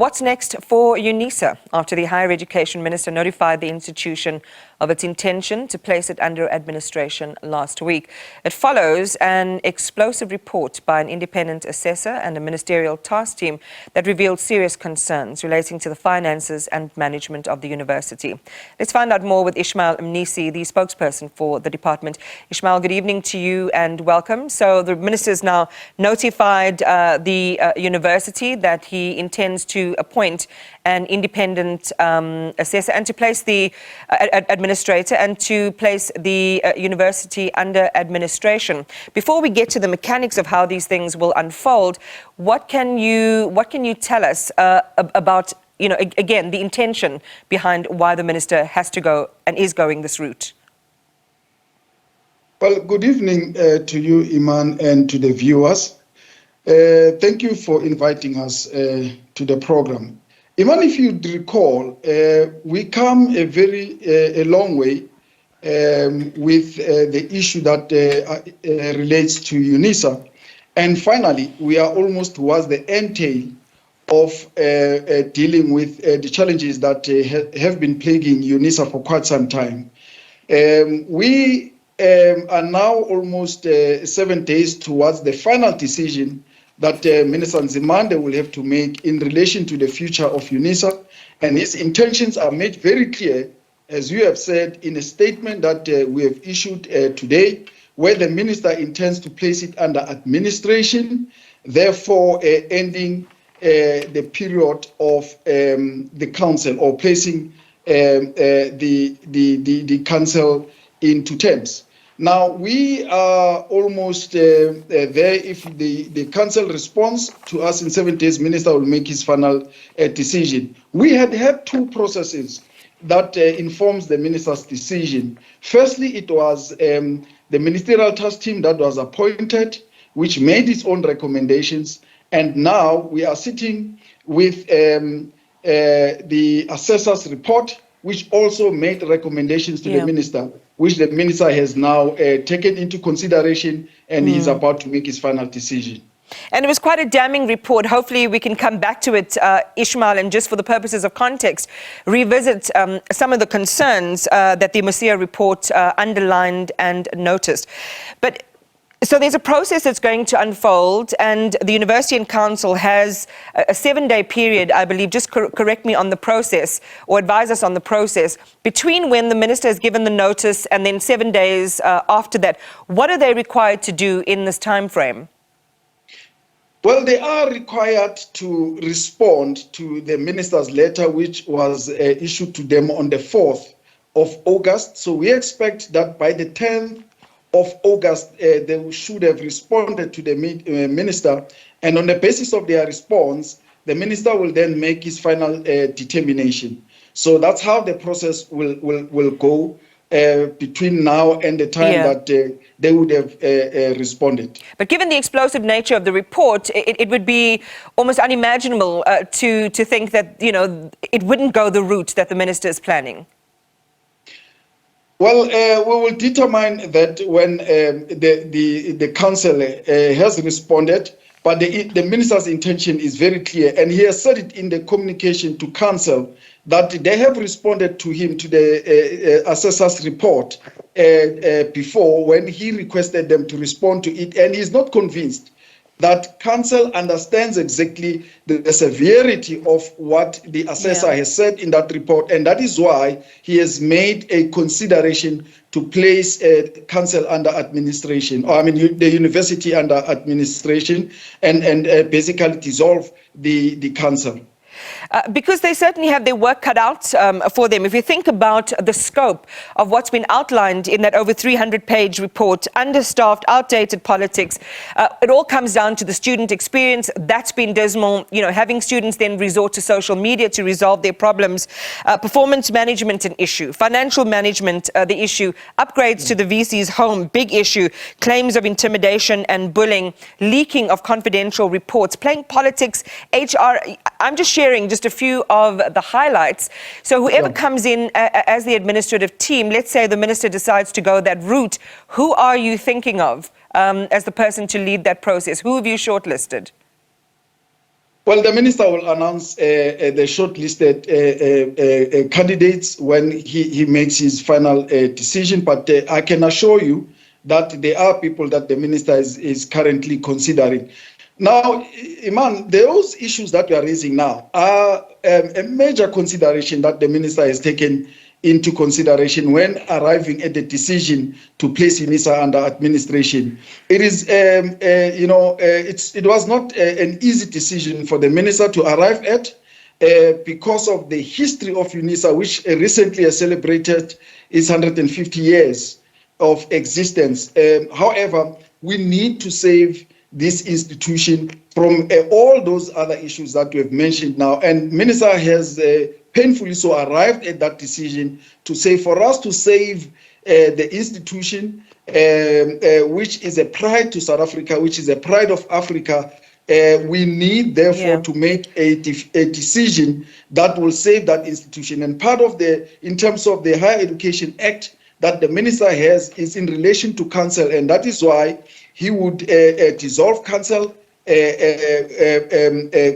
What's next for Unisa after the Higher Education Minister notified the institution of its intention to place it under administration last week? It follows an explosive report by an independent assessor and a ministerial task team that revealed serious concerns relating to the finances and management of the university. Let's find out more with Ishmael Mnisi, the spokesperson for the department. Ishmael, good evening to you and welcome. So the minister has now notified the university that he intends to appoint an independent assessor and to place the administrator and to place the university under administration. Before we get to the mechanics of how these things will unfold, what can you tell us about, again, the intention behind why the minister has to go and is going this route? Well, good evening to you, Iman, and to the viewers. Thank you for inviting us to the program. Iman, if you recall, we come a long way with the issue that relates to Unisa. And finally, we are almost towards the end tail of dealing with the challenges that have been plaguing Unisa for quite some time. We are now almost 7 days towards the final decision that Minister Nzimande will have to make in relation to the future of Unisa. And his intentions are made very clear, as you have said, in a statement that we have issued today, where the minister intends to place it under administration, therefore ending the period of the council, or placing the council into terms. Now, we are almost there. If the council responds to us in 7 days, minister will make his final decision. We had 2 processes that informs the minister's decision. Firstly, it was the ministerial task team that was appointed, which made its own recommendations. And now we are sitting with the assessor's report, which also made recommendations to the minister, which the minister has now taken into consideration, and he's about to make his final decision. And it was quite a damning report. Hopefully we can come back to it, Ishmael, and just for the purposes of context, revisit some of the concerns that the Messiah report underlined and noticed. But so there's a process that's going to unfold, and the University and Council has a 7-day period, I believe, just correct me on the process, or advise us on the process, between when the minister has given the notice and then 7 days after that. What are they required to do in this time frame? Well, they are required to respond to the minister's letter, which was issued to them on the 4th of August. So we expect that by the 10th of August, they should have responded to the minister, and on the basis of their response, the minister will then make his final determination. So that's how the process will go between now and the time that they would have responded. But given the explosive nature of the report, it would be almost unimaginable to think that it wouldn't go the route that the minister is planning. Well, we will determine that when the council has responded, but the minister's intention is very clear, and he has said it in the communication to council that they have responded to him, to the assessor's report before, when he requested them to respond to it, and he's not convinced that council understands exactly the severity of what the assessor has said in that report, and that is why he has made a consideration to place council under administration, or the university under administration, and basically dissolve the council. Because they certainly have their work cut out for them. If you think about the scope of what's been outlined in that over 300-page report, understaffed, outdated politics, it all comes down to the student experience. That's been dismal. Having students then resort to social media to resolve their problems. Performance management, an issue. Financial management, the issue. Upgrades to the VC's home, big issue. Claims of intimidation and bullying. Leaking of confidential reports. Playing politics, HR. I'm just sharing just a few of the highlights. So whoever comes in as the administrative team, let's say the minister decides to go that route, who are you thinking of as the person to lead that process? Who have you shortlisted? Well, the minister will announce the shortlisted candidates when he makes his final decision. But I can assure you that there are people that the minister is currently considering. Now, Iman, those issues that we are raising now are a major consideration that the minister has taken into consideration when arriving at the decision to place Unisa under administration. It is, it was not an easy decision for the minister to arrive at because of the history of Unisa, which recently has celebrated its 150 years of existence. However, we need to save this institution from all those other issues that we have mentioned now. And Minister has painfully so arrived at that decision to say for us to save the institution, which is a pride to South Africa, which is a pride of Africa, we need therefore to make a decision that will save that institution. And part of in terms of the Higher Education Act that the minister has is in relation to council, and that is why he would dissolve council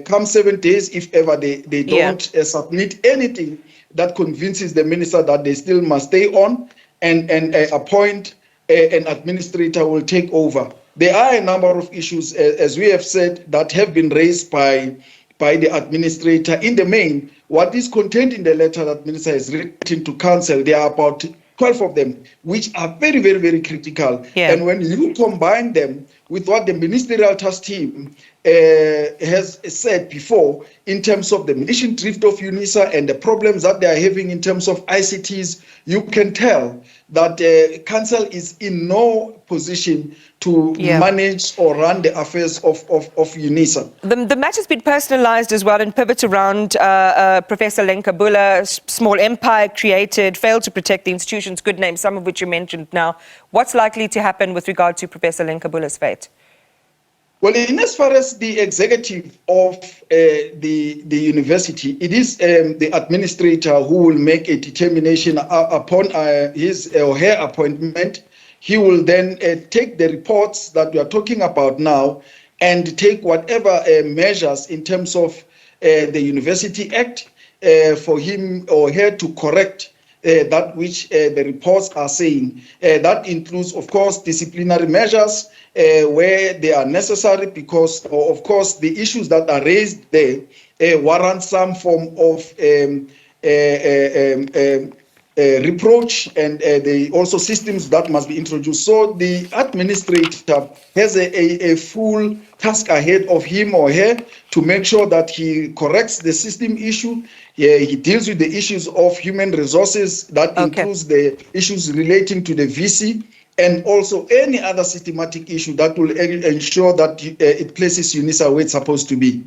come 7 days if ever they don't submit anything that convinces the minister that they still must stay on, and appoint an administrator who will take over. There are a number of issues, as we have said, that have been raised by the administrator. In the main, what is contained in the letter that minister has written to council, there are about 12 of them, which are very, very, very critical. And when you combine them with what the ministerial task team has said before in terms of the mission drift of Unisa and the problems that they are having in terms of ICTs, you can tell that council is in no position to manage or run the affairs of Unisa. The match has been personalised as well and pivots around Professor Lenkabula, small empire created, failed to protect the institution's good name, some of which you mentioned now. What's likely to happen with regard to Professor Lenkabula's fate? Well, in as far as the executive of the university, it is the administrator who will make a determination upon his or her appointment. He will then take the reports that we are talking about now and take whatever measures in terms of the University Act for him or her to correct that which the reports are saying. That includes, of course, disciplinary measures where they are necessary because, of course, the issues that are raised there warrant some form of reproach, and also systems that must be introduced. So the administrator has a full task ahead of him or her to make sure that he corrects the system issue. He deals with the issues of human resources, that includes the issues relating to the VC, and also any other systematic issue that will ensure that it places Unisa where it's supposed to be.